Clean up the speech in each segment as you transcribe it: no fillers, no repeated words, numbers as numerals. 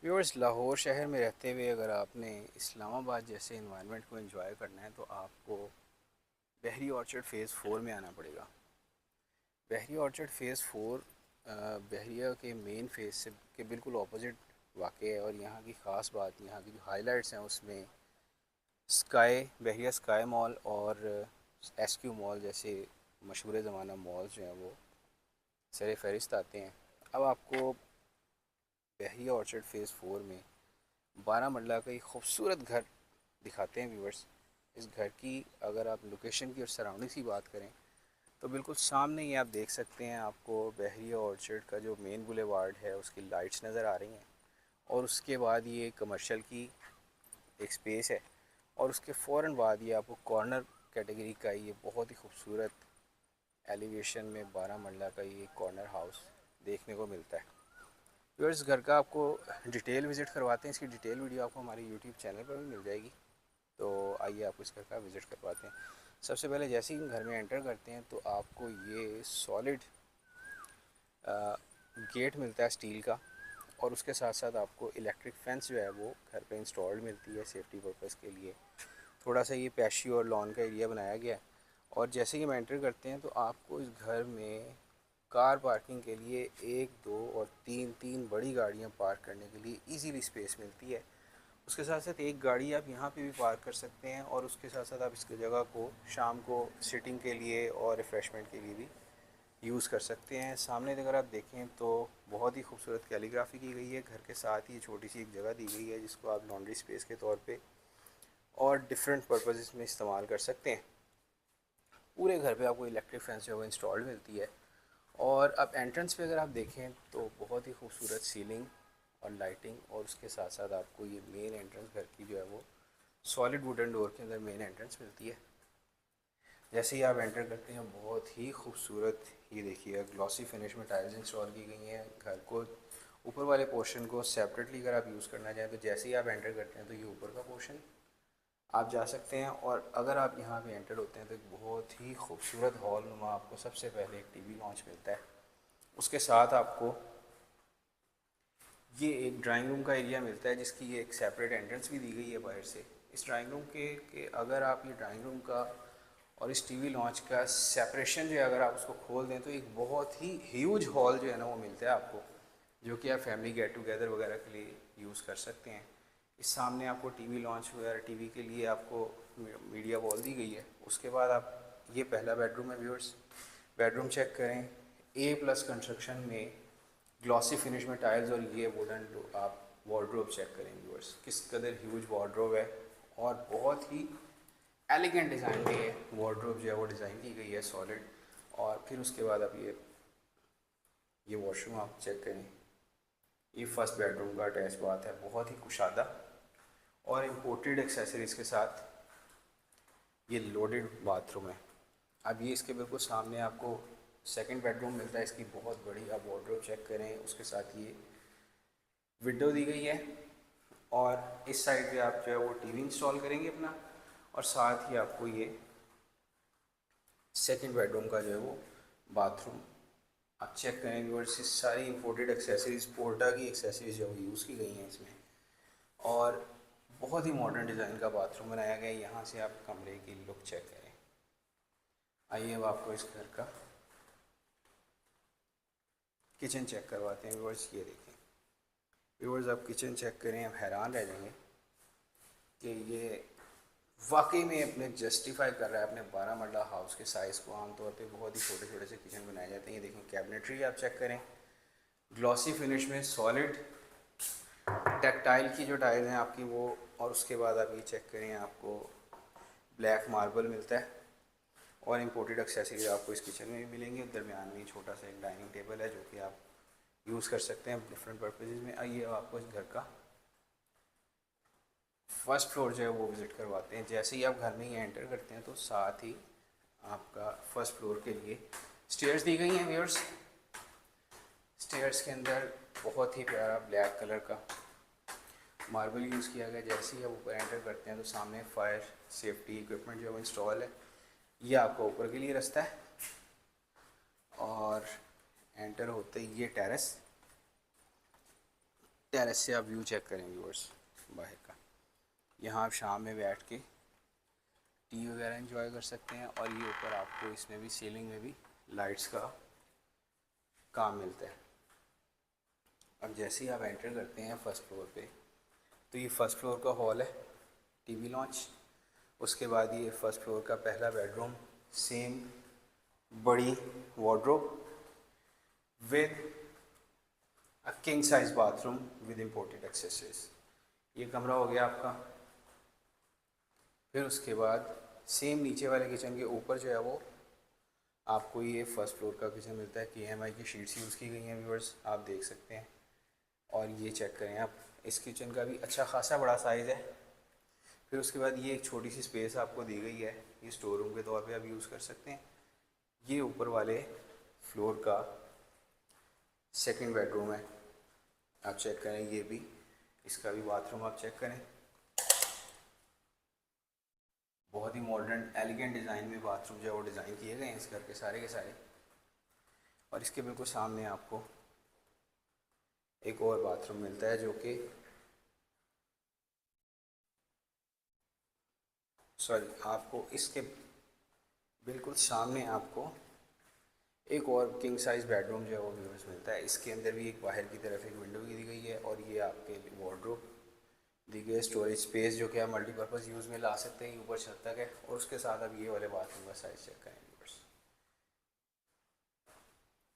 Viewers, Lahore शहर में रहते हुए अगर आपने इस्लामाबाद जैसे इन्वायरमेंट को एंजॉय करना है तो आपको बहरी ऑर्चर्ड फ़ेज़ 4 में आना पड़ेगा। बहरी ऑर्चर्ड फ़ेज़ 4 बहरिया के मेन फेज़ से के बिल्कुल अपोजिट वाक़ है, और यहाँ की ख़ास बात, यहाँ की जो हाइलाइट्स हैं उसमें स्काई बहरिया स्काई मॉल और एसक्यू मॉल जैसे मशहूर ज़माना मॉल्स जो हैं वो सर फहरिस्त आते हैं। अब आपको बहरिया ऑर्चर्ड फ़ेज़ 4 में 12 मंजिला का एक खूबसूरत घर दिखाते हैं व्यूवर्स। इस घर की अगर आप लोकेशन की और सराउंडिंग्स की बात करें तो बिल्कुल सामने ही आप देख सकते हैं, आपको बहरिया ऑर्चर्ड का जो मेन बुलेवार्ड है उसकी लाइट्स नज़र आ रही हैं, और उसके बाद ये कमर्शियल की एक स्पेस है, और उसके फ़ौरन बाद ये आपको कॉर्नर कैटेगरी का ये बहुत ही खूबसूरत एलिवेशन में 12 मंजिला का ये कॉर्नर हाउस देखने को मिलता है। व्यूअर्स, घर का आपको डिटेल विज़िट करवाते हैं। इसकी डिटेल वीडियो आपको हमारे यूट्यूब चैनल पर भी मिल जाएगी, तो आइए आपको इस घर का विज़िट करवाते हैं। सबसे पहले जैसे ही घर में एंटर करते हैं तो आपको ये सॉलिड गेट मिलता है स्टील का, और उसके साथ साथ आपको इलेक्ट्रिक फेंस जो है वो घर पे इंस्टॉल्ड मिलती है सेफ्टी पर्पज़ के लिए। थोड़ा सा ये पैशियो और लॉन का एरिया बनाया गया है, और जैसे ही हम एंटर करते हैं तो आपको इस घर में कार पार्किंग के लिए 1, 2 और 3 बड़ी गाड़ियाँ पार्क करने के लिए इजीली स्पेस मिलती है। उसके साथ साथ एक गाड़ी आप यहाँ पे भी पार्क कर सकते हैं, और उसके साथ साथ आप इसकी जगह को शाम को सिटिंग के लिए और रिफ़्रेशमेंट के लिए भी यूज़ कर सकते हैं। सामने अगर आप देखें तो बहुत ही खूबसूरत कैलीग्राफी की गई है। घर के साथ ही छोटी सी एक जगह दी गई है जिसको आप लॉन्ड्री स्पेस के तौर पे और डिफरेंट पर्पसेस में इस्तेमाल कर सकते हैं। पूरे घर पे आपको इलेक्ट्रिक फैंस जो है वो इंस्टॉल्ड मिलती है। और अब एंट्रेंस पे अगर आप देखें तो बहुत ही खूबसूरत सीलिंग और लाइटिंग, और उसके साथ साथ आपको ये मेन एंट्रेंस घर की जो है वो सॉलिड वुडन डोर के अंदर मेन एंट्रेंस मिलती है। जैसे ही आप एंटर करते हैं बहुत ही खूबसूरत, ये देखिए ग्लॉसी फिनिश में टाइल्स इंस्टॉल की गई हैं। घर को ऊपर वाले पोर्शन को सेपरेटली अगर आप यूज़ करना चाहें तो जैसे ही आप एंटर करते हैं तो ये ऊपर का पोर्शन आप जा सकते हैं, और अगर आप यहाँ पे एंटर होते हैं तो एक बहुत ही खूबसूरत हॉल नुमा आपको सबसे पहले एक टीवी लॉन्च मिलता है। उसके साथ आपको ये एक ड्राइंग रूम का एरिया मिलता है जिसकी ये एक सेपरेट एंट्रेंस भी दी गई है बाहर से। इस ड्राइंग रूम के अगर आप ये ड्राइंग रूम का और इस टीवी लॉन्च का सेपरेशन जो है अगर आप उसको खोल दें तो एक बहुत ही ह्यूज हॉल जो है ना वो मिलता है आपको, जो कि आप फैमिली गेट टुगेदर वगैरह के लिए यूज़ कर सकते हैं। इस सामने आपको टीवी लॉन्च वगैरह टीवी के लिए आपको मीडिया वॉल दी गई है। उसके बाद आप, ये पहला बेडरूम है व्यूअर्स। बेडरूम चेक करें, A+ कंस्ट्रक्शन में ग्लॉसी फिनिश में टाइल्स, और ये वुडन आप वार्डरोब चेक करें व्यूअर्स, किस कदर ह्यूज वार्डरोब है, और बहुत ही एलिगेंट डिज़ाइन में ये वार्डरोब जो है वो डिज़ाइन की गई है सॉलिड। और फिर उसके बाद आप ये वॉशरूम आप चेक करें। ये फर्स्ट बेडरूम का अटैच बात है, बहुत ही कुशादा और इम्पोर्टेड एक्सेसरीज़ के साथ ये लोडेड बाथरूम है। अब ये इसके बिल्कुल सामने आपको सेकंड बेडरूम मिलता है। इसकी बहुत बड़ी आप वार्डरोब चेक करें, उसके साथ ये विंडो दी गई है, और इस साइड पे आप जो है वो टीवी इंस्टॉल करेंगे अपना, और साथ ही आपको ये सेकंड बेडरूम का जो है वो बाथरूम आप चेक करें व्यूअर्स। सारी इंपोर्टेड एक्सेसरीज, पोर्टा की एक्सेसरीज जो है यूज़ की गई हैं इसमें, और बहुत ही मॉडर्न डिज़ाइन का बाथरूम बनाया गया है। यहाँ से आप कमरे की लुक चेक करें। आइए अब आपको इस घर का किचन चेक करवाते हैं व्यूअर्स। ये देखें व्यूअर्स, आप किचन चेक करें, आप हैरान रह जाएंगे कि ये वाकई में अपने जस्टिफाई कर रहा है अपने 12 मरला हाउस के साइज़ को। आमतौर पे बहुत ही छोटे छोटे से किचन बनाए जाते हैं। ये देखें कैबिनेटरी आप चेक करें, ग्लॉसी फिनिश में सॉलिड टेक्टाइल की जो टाइल हैं आपकी वो, और उसके बाद आप ये चेक करें, आपको ब्लैक मार्बल मिलता है, और इम्पोर्टेड एक्सेसरीज आपको इस किचन में भी मिलेंगे। दरमियान में छोटा सा एक डाइनिंग टेबल है जो कि आप यूज़ कर सकते हैं डिफरेंट पर्पजेज़ में। आइए अब आपको इस घर का फर्स्ट फ्लोर जो है वो विज़िट करवाते हैं। जैसे ही आप घर में ही एंटर करते हैं तो साथ ही आपका फर्स्ट फ्लोर के लिए स्टेयर्स दी गई हैं व्यूअर्स। स्टेयर्स के अंदर बहुत ही प्यारा ब्लैक कलर का मार्बल यूज़ किया गया। जैसे ही आप ऊपर एंटर करते हैं तो सामने फायर सेफ्टी इक्विपमेंट जो है वो इंस्टॉल है। ये आपका ऊपर के लिए रास्ता है, और एंटर होते ही ये टेरेस, टेरेस से आप व्यू चेक करें व्यूअर्स बाहर का। यहाँ आप शाम में बैठ के टी वगैरह एंजॉय कर सकते हैं, और ये ऊपर आपको इसमें भी सीलिंग में भी लाइट्स का काम मिलता है। अब जैसे ही आप एंटर करते हैं फर्स्ट फ्लोर पे, तो ये फर्स्ट फ्लोर का हॉल है, टीवी लॉन्च। उसके बाद ये फर्स्ट फ्लोर का पहला बेडरूम, सेम बड़ी wardrobe with a king size bathroom with imported accessories. ये कमरा हो गया आपका। फिर उसके बाद सेम नीचे वाले किचन के ऊपर जो है वो आपको ये फर्स्ट फ्लोर का किचन मिलता है। KMI की शीट्स यूज़ की गई हैं व्यूअर्स, आप देख सकते हैं। और ये चेक करें आप, इस किचन का भी अच्छा खासा बड़ा साइज़ है। फिर उसके बाद ये एक छोटी सी स्पेस आपको दी गई है, ये स्टोर रूम के तौर पे आप यूज़ कर सकते हैं। ये ऊपर वाले फ्लोर का सेकंड बेडरूम है, आप चेक करें। ये भी, इसका भी बाथरूम आप चेक करें। बहुत ही मॉडर्न एलिगेंट डिज़ाइन में बाथरूम जो है वो डिज़ाइन किए गए हैं इस घर के सारे। और इसके बिल्कुल सामने आपको एक और बाथरूम मिलता है, जो कि आपको इसके बिल्कुल सामने आपको एक और किंग साइज़ बेडरूम जो है वो व्यूअर्स मिलता है। इसके अंदर भी एक बाहर की तरफ एक विंडो भी दी गई है, और ये आपके वार्डरोब दी गई है, स्टोरेज स्पेस जो कि आप मल्टीपर्पज़ यूज़ में ला सकते हैं, ऊपर छत तक है। और उसके साथ अब ये वाले बाथरूम का साइज़ चेक करें व्यूअर्स।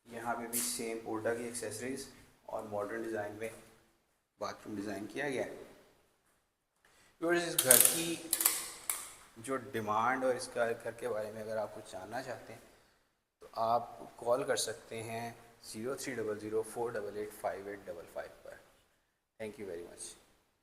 यहाँ पे भी सेम पोर्टा की एक्सेसरीज और मॉडर्न डिज़ाइन में बाथरूम डिज़ाइन किया गया है। व्यूअर्स, इस घर की जो डिमांड और इसका घर के बारे में अगर आप कुछ जानना चाहते हैं तो आप कॉल कर सकते हैं 0300 488 5855 पर। Thank you very much.